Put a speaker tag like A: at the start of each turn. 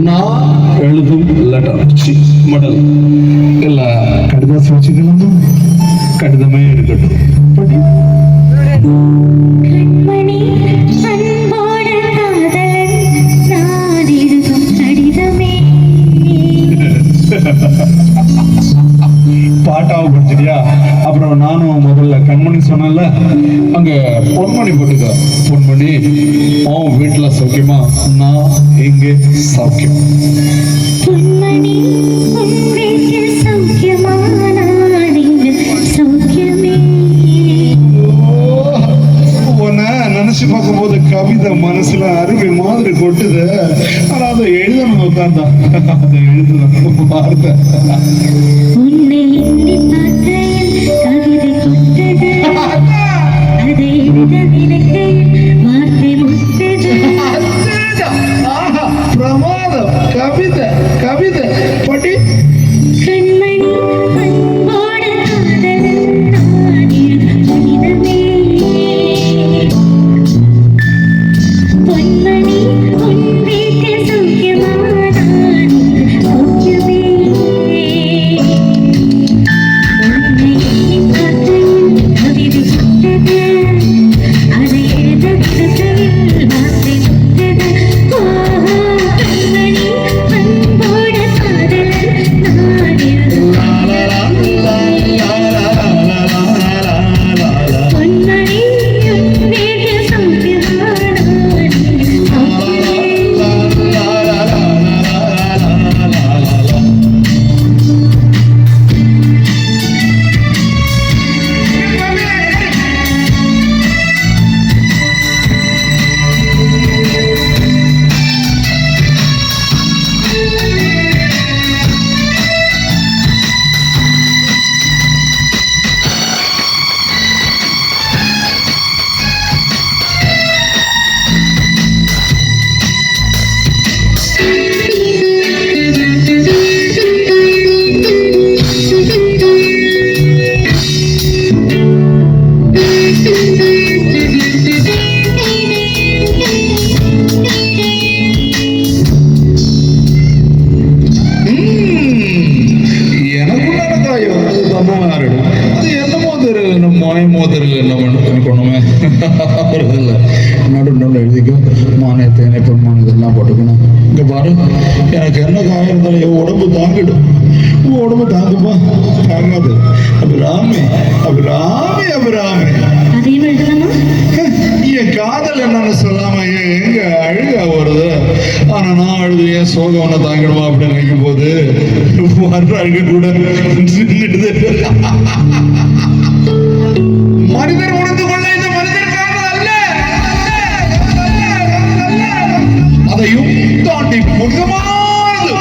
A: நான் எழுதும் லெட்டர் மடல் இல்ல கடிதாசி வச்சுக்கலாம். கடிதமே இருக்கட்டும்.
B: கண்மணி அன்போடு காதலன் நான் எழுதும் கடிதமே.
A: பாட்டாவை படிச்சிட்டியா? அப்புறம் நானும் முதல்ல கண்மணி சொன்னேன்ல, அங்க பொன்மணி போட்டுக்க. பொன்மணி, உன் வீட்டுல சௌக்கியமா? நான் இங்கே சௌக்கியம்.
B: பொன்மணி உன் வீட்டில் சௌக்கியமா? நான் இங்கு சௌக்கியமே.
A: உன்னை நினைச்சு பார்க்கும்போது கவிதை மனசுல அருவி மாதிரி கொட்டுது. ஆனா அதை எழுதணும் உட்கார்ந்தா அதை எழுதணும் வார்த்தை.
B: உன்னை எண்ணி பார்க்கையில் கவிதை கொட்டது, அதை எழுத நினைக்கையில் வார்த்தை முட்டது.
A: பிரமாதம். கவிதை கவிதை படி.
B: கண்மணி அன்போடு காதலன் நான் எழுதும் கடிதமே. பொன்மணி உன் வீட்டில் சௌக்கியமா? நான் இங்கு சௌக்கியமே. உன்னை எண்ணி பார்க்கையில் கவிதை கொட்டது, அதை எழுத நினைக்கையில் வார்த்தை முட்டது. கண்மணி அன்போடு காதலன் நான் எழுதும் பொன்மணி உன் வீட்டில் சௌக்கியமா? நான் இங்கு சௌக்கியமே.
A: எனக்குள்ளான காயம் அது தம்மாடும். அது என்னமோ தெரியல, நம்ம மாயமோ தெரியல, என்ன எனக்கு ஒண்ணுமே வருதில்ல. நடு எழுதிக்கோ. மானே தேனை பொன்மான் இதெல்லாம் போட்டுக்கணும். இங்க பாரு, எனக்கு என்ன காயம் இருந்தாலும் என் உடம்பு தாங்கிடும். உடம்பு தாங்குமா? தாங்காது. அபிராமி அபிராமி அபிராமி.
B: அதையும் எழுதலாமா?
A: என் காதல் என்னன்னு சொல்லாம எங்க அழுக வருது. ஆனா நான் அழுது என் சோகம் ஒண்ணு தாங்கிடுமா அப்படின்னு நினைக்கும் போது வர்ற அழுக கூட நின்னுடுது. மனிதர் உணர்ந்து கொள்ள இது மனிதர் காதல் அல்ல. அதையும் தாண்டி புனிதமானது.